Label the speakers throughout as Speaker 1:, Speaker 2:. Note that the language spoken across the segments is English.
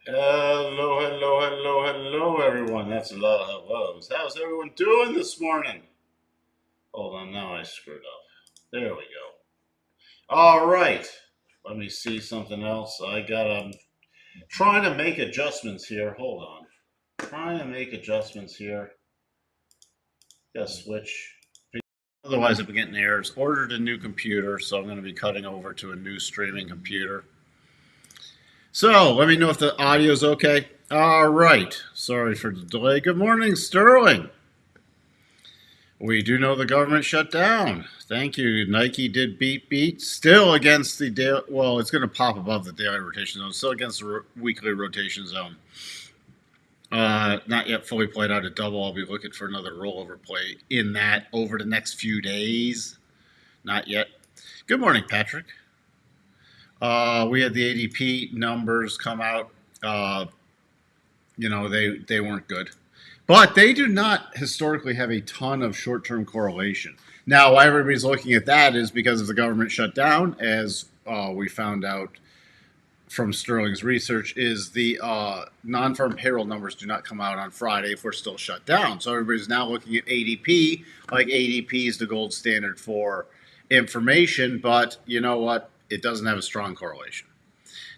Speaker 1: Hello, hello, hello, hello, everyone. That's a lot of hellos. How's everyone doing this morning? Hold on, now I screwed up. There we go. All right. Let me see something else. I'm trying to make adjustments here. Hold on. Trying to make adjustments here. Gotta switch. Otherwise, I've been getting errors. Ordered a new computer, so I'm going to be cutting over to a new streaming computer. So let me know if the audio's okay. All right. Sorry for the delay. Good morning, Sterling. We do know the government shut down. Thank you. Nike did beat. Still against the daily. Well, it's going to pop above the daily rotation zone. Still against the weekly rotation zone. Not yet fully played out at double. I'll be looking for another rollover play in that over the next few days. Not yet. Good morning, Patrick. We had the ADP numbers come out. They weren't good. But they do not historically have a ton of short term correlation. Now, why everybody's looking at that is because of the government shutdown, as we found out from Sterling's research, is the non farm payroll numbers do not come out on Friday if we're still shut down. So everybody's now looking at ADP, like ADP is the gold standard for information, but you know what? It doesn't have a strong correlation.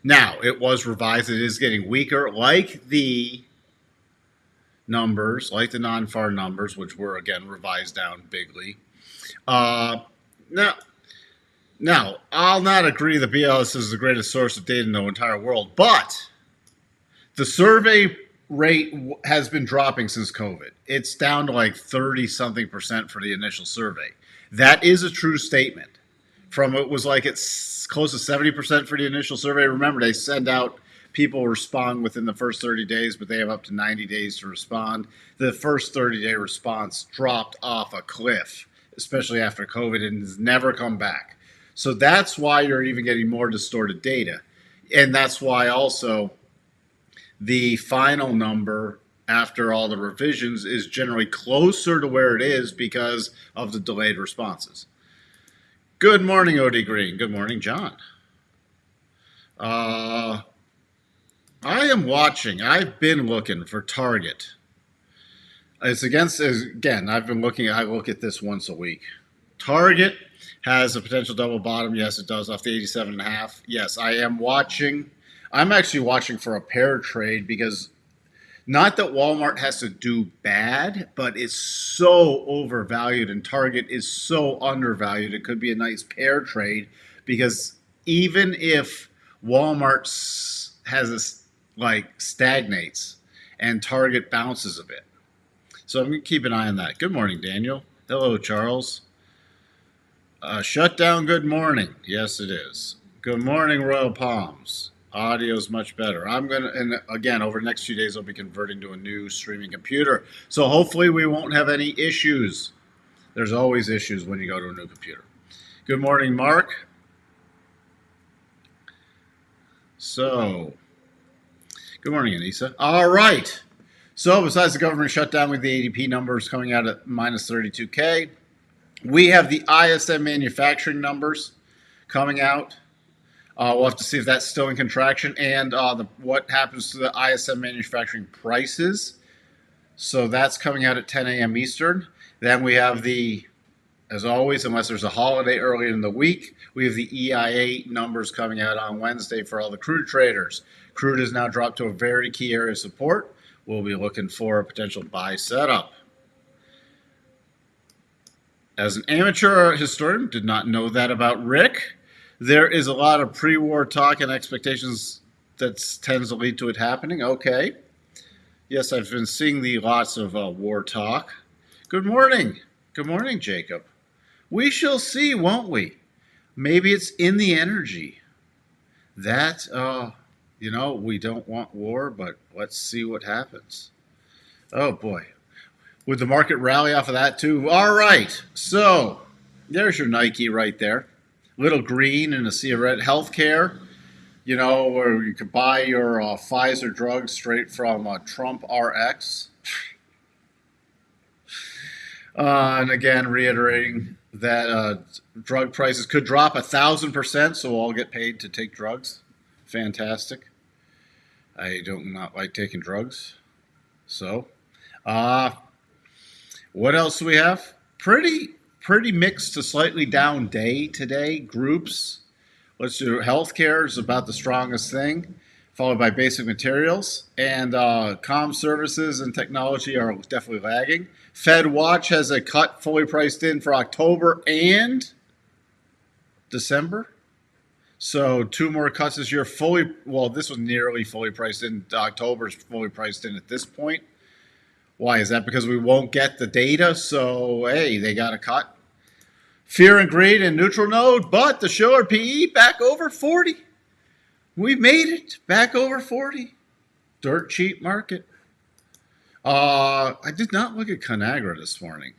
Speaker 1: Now, it was revised. It is getting weaker, like the numbers, like the non-FAR numbers, which were again revised down bigly. Uh, now, now, I'll not agree that BLS is the greatest source of data in the entire world, but the survey rate has been dropping since COVID. It's down to like 30 something percent for the initial survey. That is a true statement. From it was like it's close to 70% for the initial survey. Remember, they send out people respond within the first 30 days, but they have up to 90 days to respond. The first 30-day response dropped off a cliff, especially after COVID, and has never come back. So that's why you're even getting more distorted data. And that's why also the final number after all the revisions is generally closer to where it is because of the delayed responses. Good morning, OD Green. Good morning, John. I am watching. I've been looking for Target. It's against, again, I've been looking, I look at this once a week. Target has a potential double bottom. Yes, it does, off the 87.5. Yes, I am watching. I'm actually watching for a pair trade because not that Walmart has to do bad, but it's so overvalued and Target is so undervalued. It could be a nice pair trade because even if Walmart has this like stagnates and Target bounces a bit. So I'm going to keep an eye on that. Good morning, Daniel. Hello, Charles. Shutdown, good morning. Yes, it is. Good morning, Royal Palms. Audio is much better. I'm going to, and again, over the next few days, I'll be converting to a new streaming computer. So hopefully we won't have any issues. There's always issues when you go to a new computer. Good morning, Mark. So, good morning, Anissa. All right. So besides the government shutdown with the ADP numbers coming out at minus 32K, we have the ISM manufacturing numbers coming out. We'll have to see if that's still in contraction and what happens to the ISM manufacturing prices. So that's coming out at 10 a.m. Eastern. Then we have as always, unless there's a holiday early in the week, we have the EIA numbers coming out on Wednesday for all the crude traders. Crude has now dropped to a very key area of support. We'll be looking for a potential buy setup. As an amateur historian, did not know that about Rick. There is a lot of pre-war talk and expectations that tends to lead to it happening. Okay. Yes, I've been seeing the lots of war talk. Good morning. Good morning, Jacob. We shall see, won't we? Maybe it's in the energy. That, we don't want war, but let's see what happens. Oh, boy. Would the market rally off of that, too? All right. So, there's your Nike right there. Little green and a sea of red. Healthcare, where you could buy your Pfizer drugs straight from Trump RX. And again, reiterating that drug prices could drop 1,000%, so we'll all get paid to take drugs. Fantastic. I don't not like taking drugs. So, uh, what else do we have? Pretty mixed to slightly down day today. Groups. Let's do healthcare is about the strongest thing, followed by basic materials, and comm services and technology are definitely lagging. Fed Watch has a cut fully priced in for October and December. So two more cuts this year. This was nearly fully priced in. October's fully priced in at this point. Why is that? Because we won't get the data. So hey, they got a cut. Fear and greed in neutral node, but the Schiller PE back over 40. We made it back over 40. Dirt cheap market. I did not look at Conagra this morning.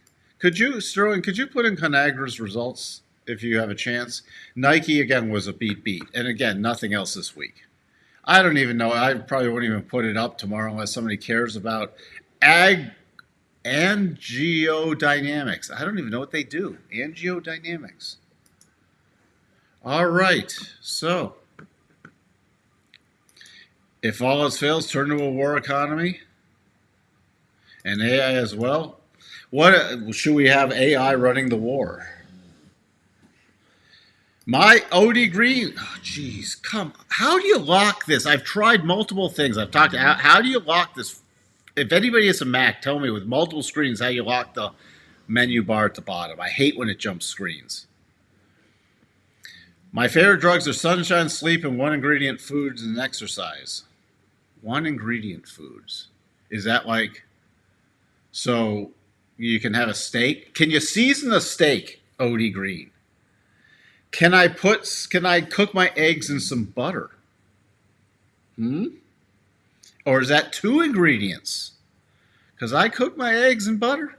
Speaker 1: Sterling, could you put in Conagra's results if you have a chance? Nike, again, was a beat. And again, nothing else this week. I don't even know. I probably won't even put it up tomorrow unless somebody cares about angiodynamics. I don't even know what they do. Angiodynamics. All right. So, if all else fails, turn to a war economy and AI as well. What should we have AI running the war? My OD Green. Oh, geez, come. How do you lock this? I've tried multiple things. I've talked. How do you lock this? If anybody has a Mac, tell me with multiple screens how you lock the menu bar at the bottom. I hate when it jumps screens. My favorite drugs are sunshine, sleep, and one ingredient foods and exercise. One ingredient foods. Is that like, so you can have a steak? Can you season a steak, OD Green? Can I cook my eggs in some butter? Or is that two ingredients? Because I cook my eggs in butter.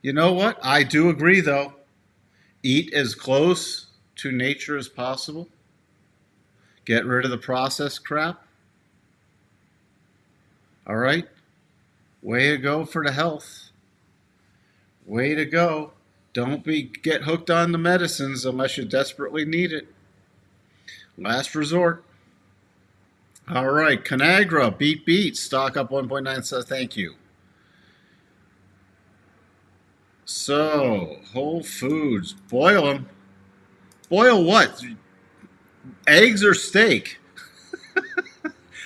Speaker 1: You know what? I do agree, though. Eat as close to nature as possible. Get rid of the processed crap. All right? Way to go for the health. Way to go. Don't get hooked on the medicines unless you desperately need it. Last resort. All right, Conagra, beat, stock up 1.9 cents. Thank you. So, Whole Foods, boil them. Boil what? Eggs or steak?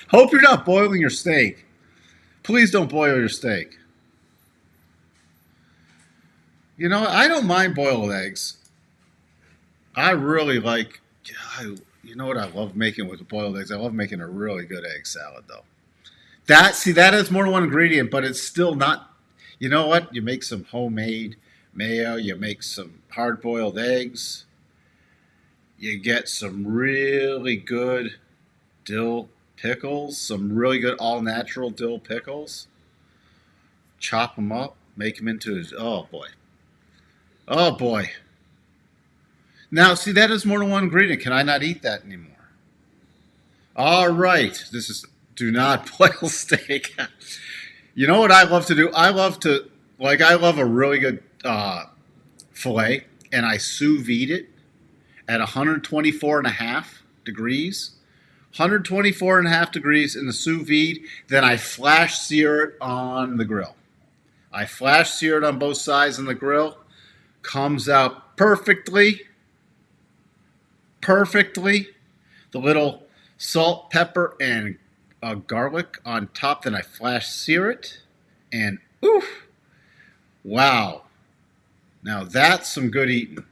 Speaker 1: Hope you're not boiling your steak. Please don't boil your steak. You know, I don't mind boiled eggs. I really like, you know what I love making with boiled eggs? I love making a really good egg salad, though. That has more than one ingredient, but it's still not, you know what? You make some homemade mayo, you make some hard-boiled eggs, you get some really good dill pickles, some really good all-natural dill pickles, chop them up, make them into, oh boy. Oh boy. Now, see, that is more than one ingredient. Can I not eat that anymore? All right. Do not boil steak. You know what I love to do? I love a really good filet, and I sous vide it at 124.5 degrees. 124.5 degrees in the sous vide. Then I flash sear it on the grill. I flash sear it on both sides on the grill. Comes out perfectly. The little salt, pepper, and garlic on top. Then I flash sear it. And oof. Wow. Now that's some good eating.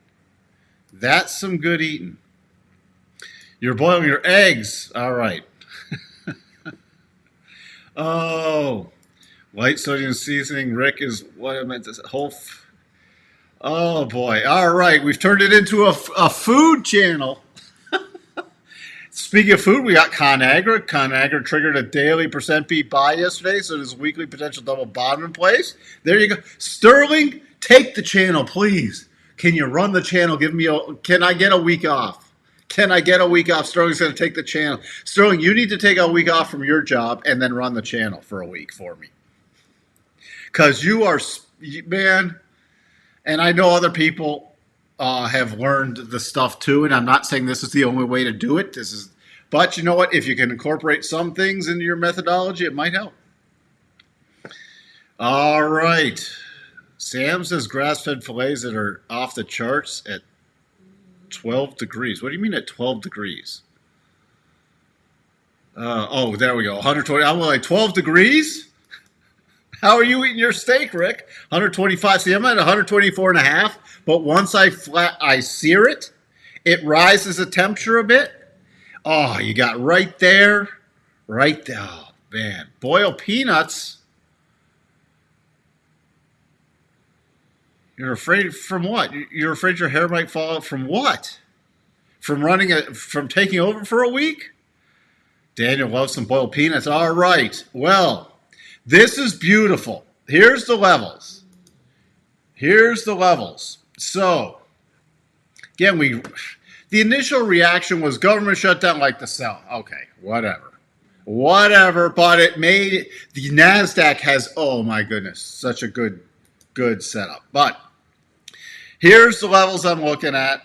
Speaker 1: You're boiling your eggs. All right. Oh. Light sodium seasoning. Rick is what I meant to say. Oh boy. All right. We've turned it into a food channel. Speaking of food, we got Conagra. Conagra triggered a daily percent beat buy yesterday, so there's a weekly potential double bottom in place. There you go. Sterling, take the channel, please. Can you run the channel? Can I get a week off? Sterling's going to take the channel. Sterling, you need to take a week off from your job and then run the channel for a week for me. Because you are, man, and I know other people have learned the stuff too, and I'm not saying this is the only way to do it. But you know what? If you can incorporate some things into your methodology, it might help. All right. Sam says grass-fed fillets that are off the charts at 12 degrees. What do you mean at 12 degrees? Oh, there we go. 120. I'm like 12 degrees? How are you eating your steak, Rick? 125. See, I'm at 124 and a half, but once I sear it, it rises the temperature a bit. Oh, you got right there. Right there. Oh, man. Boiled peanuts. You're afraid from what? You're afraid your hair might fall out from what? From taking over for a week? Daniel loves some boiled peanuts. All right. Well, this is beautiful. Here's the levels. Here's the levels. So, again, the initial reaction was government shutdown like the sell. Okay, whatever. But it made the NASDAQ has, oh my goodness, such a good setup. But here's the levels I'm looking at.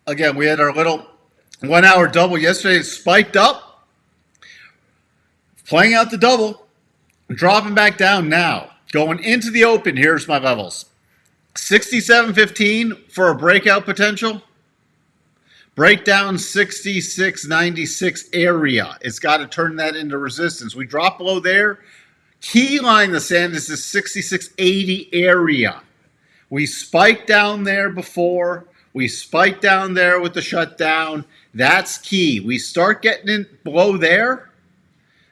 Speaker 1: Again, we had our little 1 hour double yesterday. It spiked up, playing out the double, dropping back down now. Going into the open, here's my levels. 67.15 for a breakout potential. Breakdown 66.96 area. It's got to turn that into resistance. We drop below there. Key line in the sand is the 66.80 area. We spiked down there before. We spiked down there with the shutdown. That's key. We start getting in below there,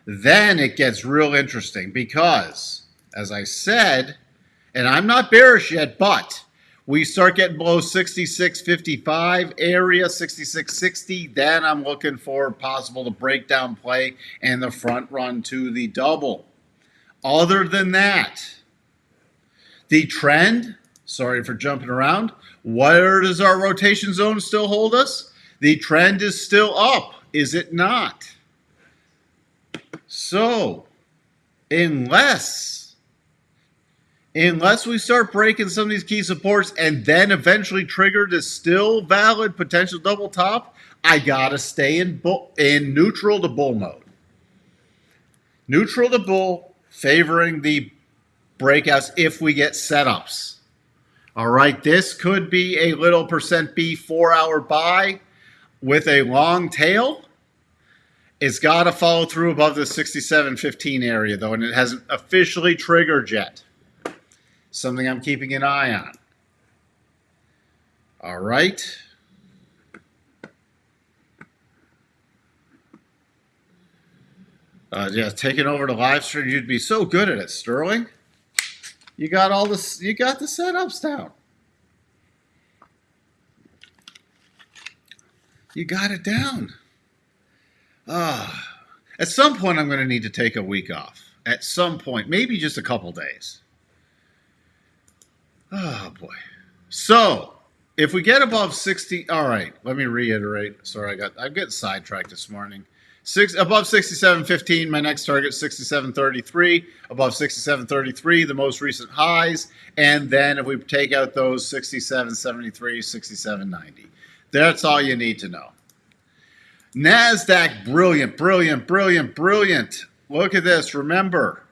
Speaker 1: then it gets real interesting because, as I said, and I'm not bearish yet, but we start getting below 66.55 area, 66.60, then I'm looking for possible to breakdown play and the front run to the double. Other than that, the trend, sorry for jumping around, where does our rotation zone still hold us? The trend is still up, is it not? So, unless we start breaking some of these key supports and then eventually trigger this still valid potential double top, I gotta stay in neutral to bull mode. Neutral to bull, favoring the breakouts if we get setups. All right, this could be a little percent B 4 hour buy with a long tail. It's got to follow through above the 67.15 area, though, and it hasn't officially triggered yet. Something I'm keeping an eye on. All right. Yeah, taking over the live stream, you'd be so good at it, Sterling. You got all this. You got the setups down. You got it down. At some point, I'm going to need to take a week off. At some point, maybe just a couple days. Oh, boy. So, if we get above 60, all right, let me reiterate. Sorry, I'm getting sidetracked this morning. Above 67.15, my next target, 67.33. Above 67.33, the most recent highs. And then if we take out those 67.73, 67.90. That's all you need to know. NASDAQ, brilliant, brilliant, brilliant, brilliant. Look at this. Remember,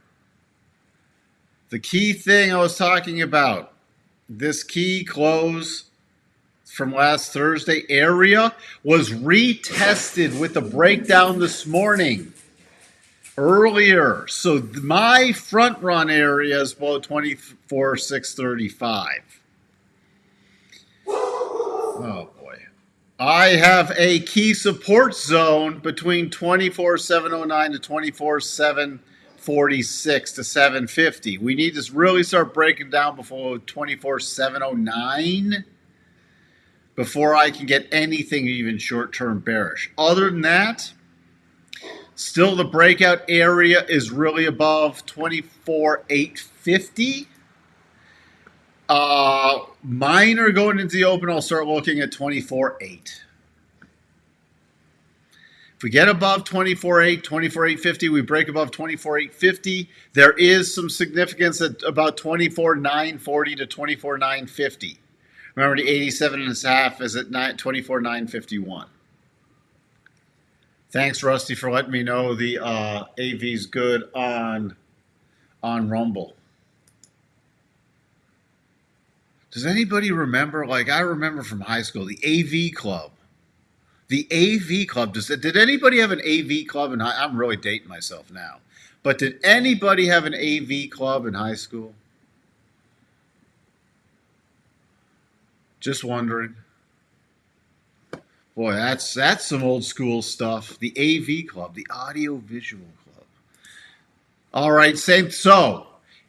Speaker 1: the key thing I was talking about, this key close from last Thursday area was retested with the breakdown this morning earlier. So my front run area is below 24,635. Oh boy. I have a key support zone between 24,709 to 24,746 to 750. We need to really start breaking down before 24,709 before I can get anything even short-term bearish. Other than that, still the breakout area is really above 24,850. Minor going into the open, I'll start looking at 24.8. If we get above 24.8, 24.850, we break above 24.850. There is some significance at about 24.940 to 24.950. Remember, the 87.5 is at 24.951. Thanks, Rusty, for letting me know the AV's good on Rumble. Does anybody remember? Like I remember from high school, the AV Club. The AV Club. Did anybody have an AV club? And I'm really dating myself now, but did anybody have an AV club in high school? Just wondering. Boy, that's some old school stuff. The AV Club, the Audio Visual Club. All right, same. So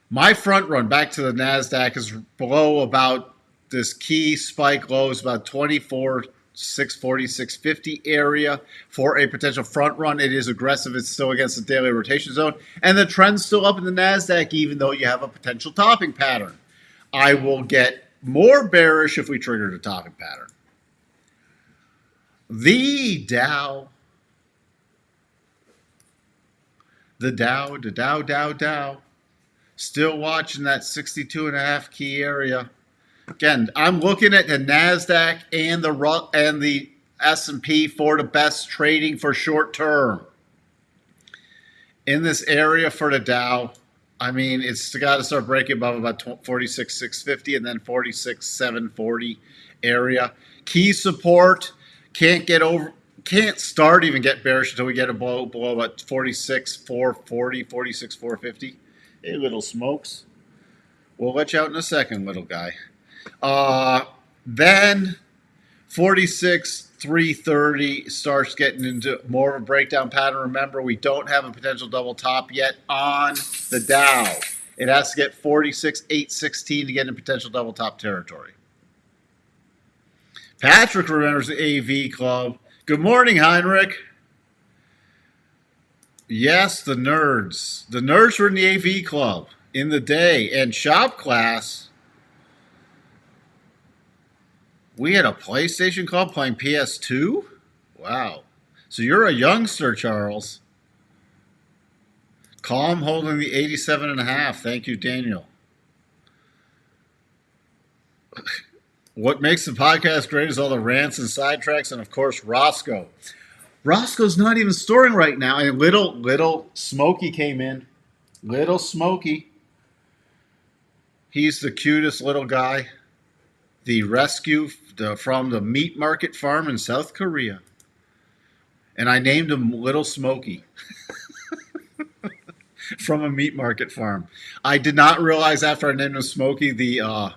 Speaker 1: my front run back to the NASDAQ is below about this key spike low is about 24, 640, 650 area for a potential front run. It is aggressive. It's still against the daily rotation zone. And the trend's still up in the NASDAQ, even though you have a potential topping pattern. I will get more bearish if we triggered a topping pattern. The Dow. The Dow. Still watching that 62.5 key area. Again, I'm looking at the NASDAQ and the S&P for the best trading for short term. In this area for the Dow, I mean, it's got to start breaking above about 46,650 and then 46,740 area. Key support, can't start even get bearish until we get below about 46,440, 46,450. Hey, little smokes. We'll let you out in a second, little guy. Then 46,330 starts getting into more of a breakdown pattern. Remember, we don't have a potential double top yet on the Dow. It has to get 46,816 to get in potential double top territory. Patrick remembers the AV Club. Good morning, Heinrich. Yes, the nerds. The nerds were in the AV Club in the day. And shop class, we had a PlayStation Club playing PS2? Wow. So you're a youngster, Charles. Calm holding the 87.5. Thank you, Daniel. What makes the podcast great is all the rants and sidetracks, and of course, Roscoe. Roscoe's not even storing right now. And little Smokey came in. Little Smokey. He's the cutest little guy. The rescue from the meat market farm in South Korea. And I named him Little Smokey. From a meat market farm. I did not realize after I named him Smokey that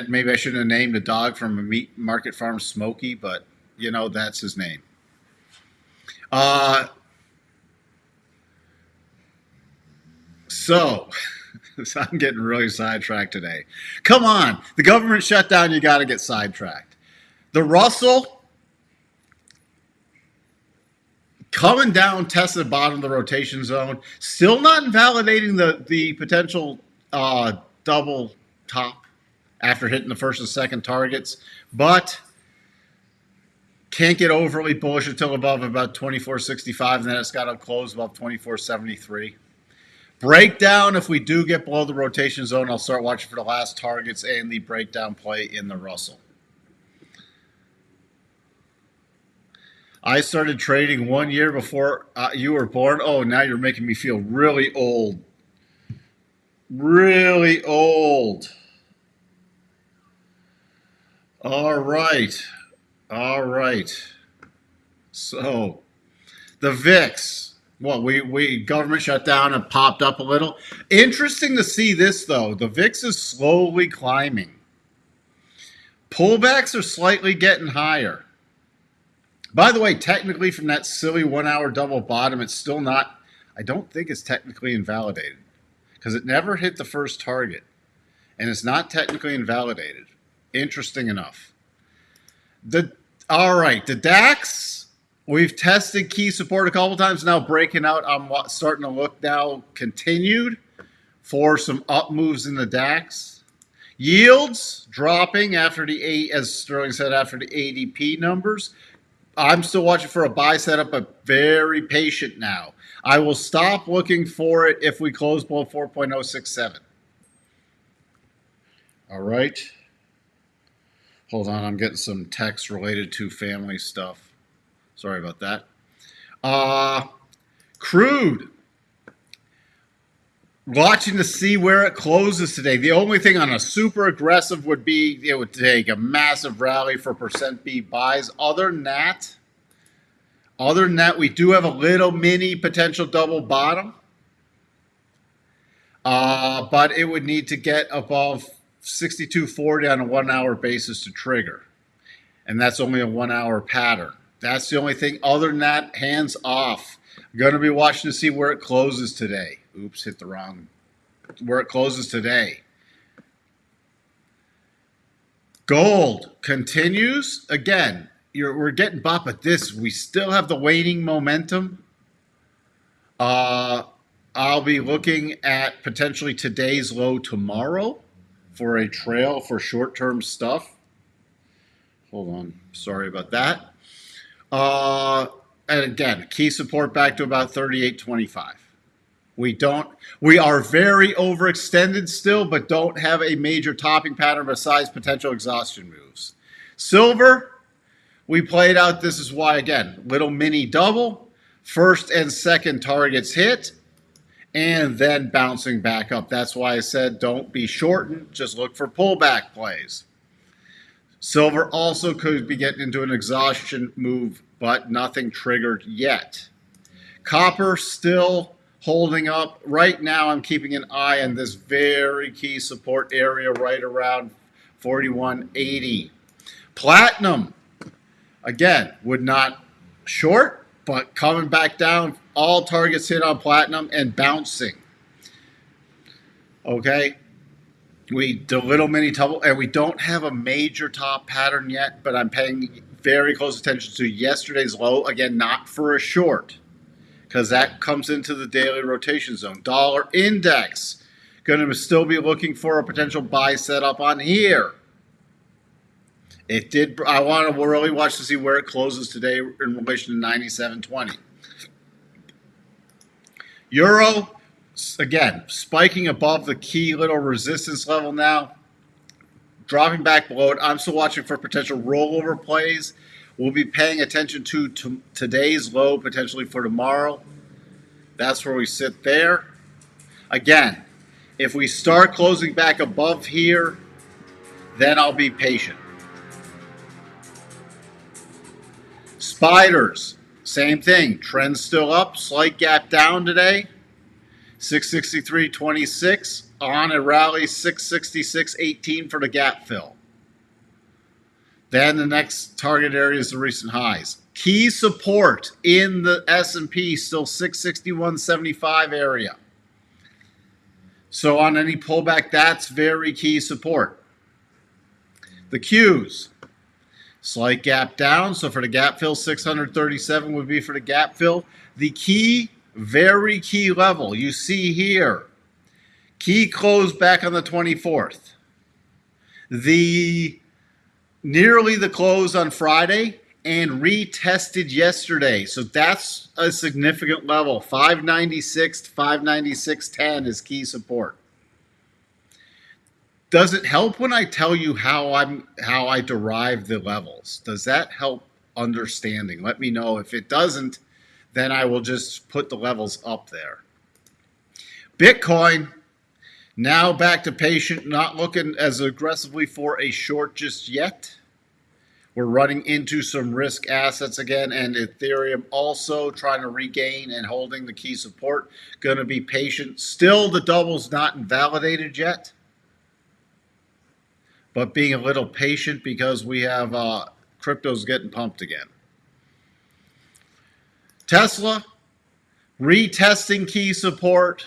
Speaker 1: maybe I shouldn't have named a dog from a meat market farm Smokey, but you know that's his name. So I'm getting really sidetracked today. Come on, the government shutdown. You got to get sidetracked. The Russell. Coming down, testing the bottom of the rotation zone. Still not invalidating the potential double top after hitting the first and second targets. But can't get overly bullish until above about 24.65. And then it's got to close above 24.73. Breakdown, if we do get below the rotation zone, I'll start watching for the last targets and the breakdown play in the Russell. I started trading 1 year before you were born. Oh, now you're making me feel really old. Really old. All right. So, the VIX. Well, we government shut down and popped up a little. Interesting to see this, though. The VIX is slowly climbing. Pullbacks are slightly getting higher. By the way, technically from that silly 1 hour double bottom, it's still not, I don't think it's technically invalidated because it never hit the first target and it's not technically invalidated. Interesting enough. All right, the DAX, we've tested key support a couple times now, breaking out. I'm starting to look now continued for some up moves in the DAX. Yields dropping after as Sterling said, after the ADP numbers. I'm still watching for a buy setup, but very patient now. I will stop looking for it if we close below 4.067. All right. Hold on, I'm getting some text related to family stuff. Sorry about that. Crude. Watching to see where it closes today. The only thing on a super aggressive would be it would take a massive rally for percent B buys. Other than that, we do have a little mini potential double bottom. But it would need to get above 62.40 on a 1 hour basis to trigger. And that's only a 1 hour pattern. That's the only thing. Other than that, hands off. I'm going to be watching to see where it closes today. Oops, hit the wrong. Where it closes today. Gold continues. Again, we're getting bought, but we still have the waning momentum. I'll be looking at potentially today's low tomorrow for a trail for short-term stuff. Hold on. Sorry about that. And again, key support back to about 38.25. We are very overextended still, but don't have a major topping pattern besides potential exhaustion moves. Silver, we played out. This is why, again, little mini double. First and second targets hit, and then bouncing back up. That's why I said don't be shortened. Just look for pullback plays. Silver also could be getting into an exhaustion move, but nothing triggered yet. Copper still holding up. Right now, I'm keeping an eye on this very key support area right around 41.80. Platinum, again, would not short, but coming back down. All targets hit on platinum and bouncing. Okay. We do little mini double, and we don't have a major top pattern yet, but I'm paying very close attention to yesterday's low. Again, not for a short, because that comes into the daily rotation zone. Dollar index, going to still be looking for a potential buy setup on here. It did. I want to really watch to see where it closes today in relation to 97.20. Euro, again, spiking above the key little resistance level now, dropping back below it. I'm still watching for potential rollover plays. We'll be paying attention to today's low, potentially for tomorrow. That's where we sit there. Again, if we start closing back above here, then I'll be patient. Spiders, same thing. Trend still up, slight gap down today. 663.26 on a rally, 666.18 for the gap fill. Then the next target area is the recent highs. Key support in the S&P still 661.75 area. So on any pullback, that's very key support. The Qs, slight gap down. So for the gap fill, 637 would be for the gap fill. The key, very key level you see here. Key closed back on the 24th. Nearly the close on Friday and retested yesterday. So that's a significant level. 596 to 596.10 is key support. Does it help when I tell you how I derive the levels? Does that help understanding? Let me know. If it doesn't, then I will just put the levels up there. Bitcoin, now back to patient, not looking as aggressively for a short just yet. We're running into some risk assets again, and Ethereum also trying to regain and holding the key support. Going to be patient. Still, the double's not invalidated yet, but being a little patient because we have crypto's getting pumped again. Tesla, retesting key support.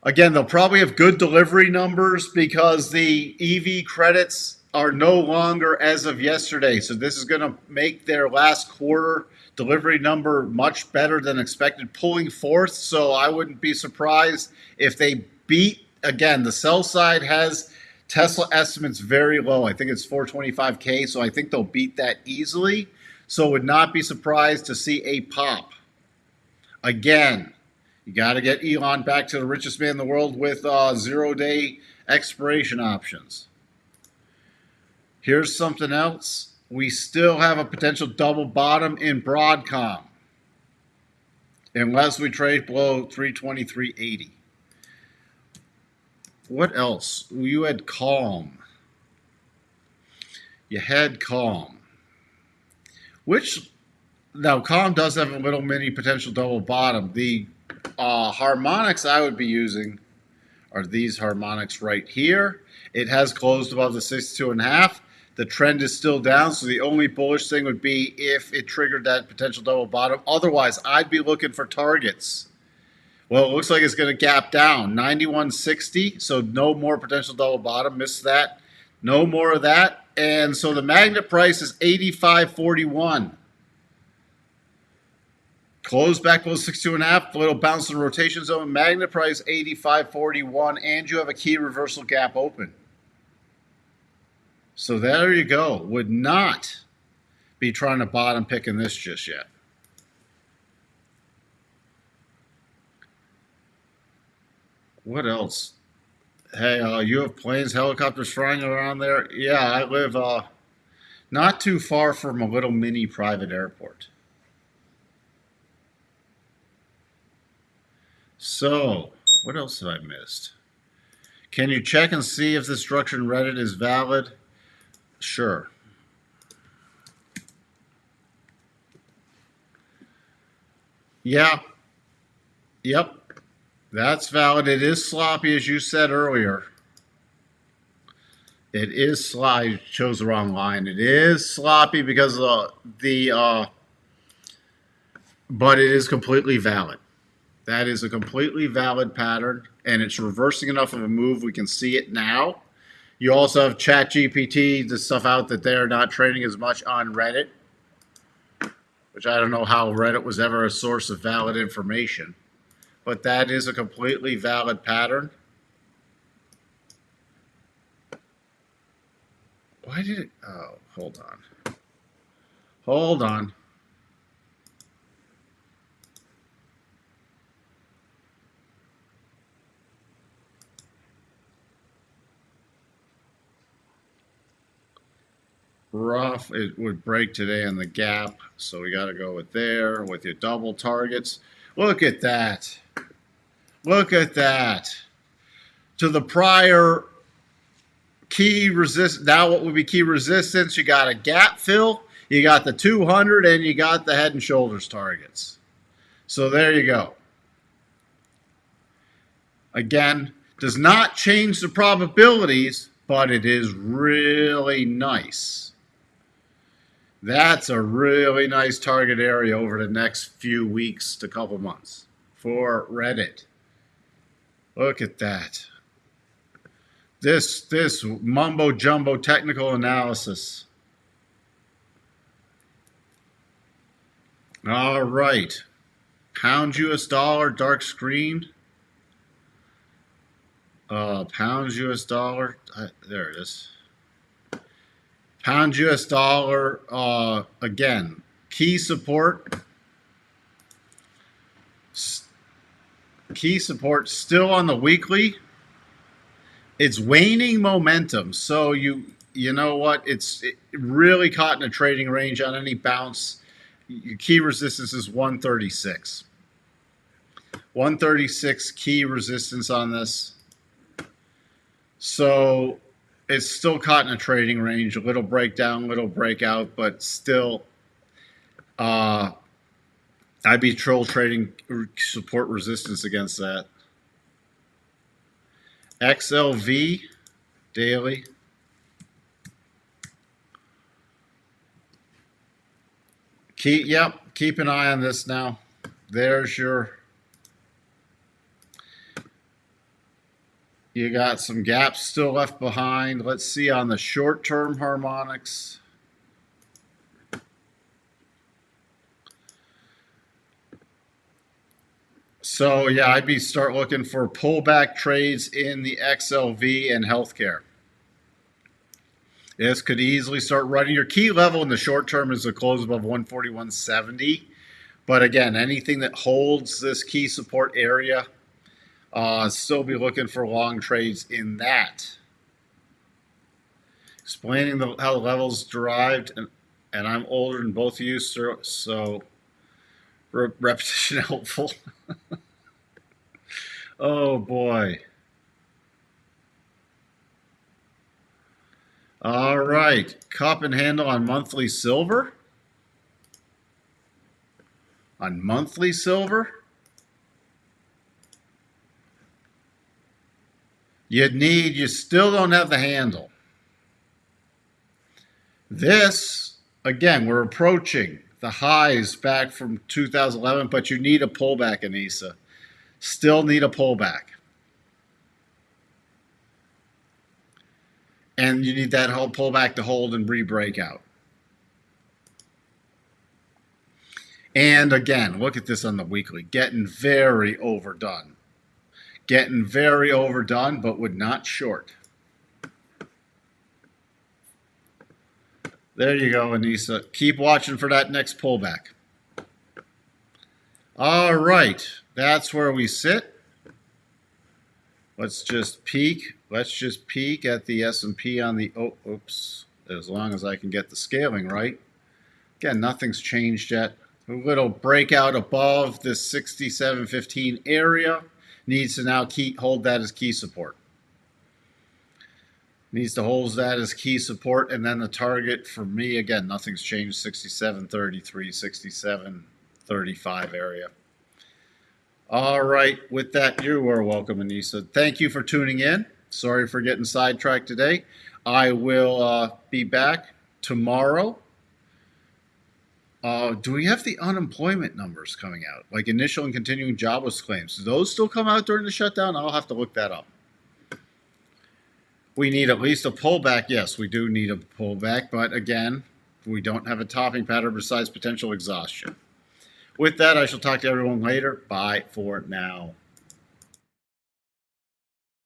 Speaker 1: Again, they'll probably have good delivery numbers because the EV credits are no longer as of yesterday. So this is going to make their last quarter delivery number much better than expected, pulling forth. So I wouldn't be surprised if they beat, again, the sell side has Tesla estimates very low. I think it's 425K, so I think they'll beat that easily. So would not be surprised to see a pop. Again, you got to get Elon back to the richest man in the world with 0-day expiration options. Here's something else. We still have a potential double bottom in Broadcom unless we trade below 323.80. What else? You had Calm. You had Calm. Which, now Calm does have a little mini potential double bottom. The harmonics I would be using are these harmonics right here. It has closed above the 62.5. The trend is still down, so the only bullish thing would be if it triggered that potential double bottom. Otherwise, I'd be looking for targets. Well, it looks like it's going to gap down. 91.60, so no more potential double bottom. Missed that. No more of that. And so the magnet price is 85.41. Close back below 62.5, little bounce in the rotation zone. Magnet price 85.41, and you have a key reversal gap open. So there you go. Would not be trying to bottom pick in this just yet. What else? Hey, you have planes, helicopters flying around there? Yeah, I live not too far from a little mini private airport. So, what else have I missed? Can you check and see if the structure in Reddit is valid? Sure. Yeah. Yep. That's valid. It is sloppy, as you said earlier. It is sloppy. I chose the wrong line. It is sloppy because of but it is completely valid. That is a completely valid pattern, and it's reversing enough of a move. We can see it now. You also have ChatGPT, the stuff out that they're not trading as much on Reddit, which I don't know how Reddit was ever a source of valid information. But that is a completely valid pattern. Why did it? Oh, hold on. Hold on. Rough. It would break today on the gap, so we got to go with there with your double targets. Look at that. Look at that. To the prior key resist. Now what would be key resistance? You got a gap fill, you got the 200, and you got the head and shoulders targets. So there you go. Again, does not change the probabilities, but it is really nice. That's a really nice target area over the next few weeks to couple months for Reddit. Look at that. This mumbo jumbo technical analysis. All right. Pound US dollar, dark screen. Pounds US dollar. There it is. Pound US dollar, again, key support. Key support still on the weekly. It's waning momentum. So you know what? It really caught in a trading range on any bounce. Your key resistance is 136. 136 key resistance on this. So it's still caught in a trading range, a little breakdown, little breakout, but still, I'd be troll trading support resistance against that. XLV daily. Keep an eye on this now. There's your. You got some gaps still left behind. Let's see on the short-term harmonics. So yeah, I'd start looking for pullback trades in the XLV and healthcare. This could easily start running. Your key level in the short term is a close above 141.70. But again, anything that holds this key support area, still be looking for long trades in that. Explaining how the levels derived, and I'm older than both of you, so repetition helpful. Oh boy. All right. Cup and handle on monthly silver. On monthly silver, you still don't have the handle. This, again, we're approaching the highs back from 2011, but you need a pullback, Anissa. Still need a pullback. And you need that whole pullback to hold and re-breakout. And again, look at this on the weekly. Getting very overdone. Getting very overdone, but would not short. There you go, Anissa. Keep watching for that next pullback. All right. That's where we sit. Let's just peek. Let's just peek at the S&P on the, oops, as long as I can get the scaling right. Again, nothing's changed yet. A little breakout above this 67.15 area. Needs to now hold that as key support. Needs to hold that as key support. And then the target for me, again, nothing's changed, 67.33, 67.35 area. All right. With that, you are welcome, Anissa. Thank you for tuning in. Sorry for getting sidetracked today. I will be back tomorrow. Do we have the unemployment numbers coming out? Like initial and continuing jobless claims. Do those still come out during the shutdown? I'll have to look that up. We need at least a pullback. Yes, we do need a pullback. But again, we don't have a topping pattern besides potential exhaustion. With that, I shall talk to everyone later. Bye for now.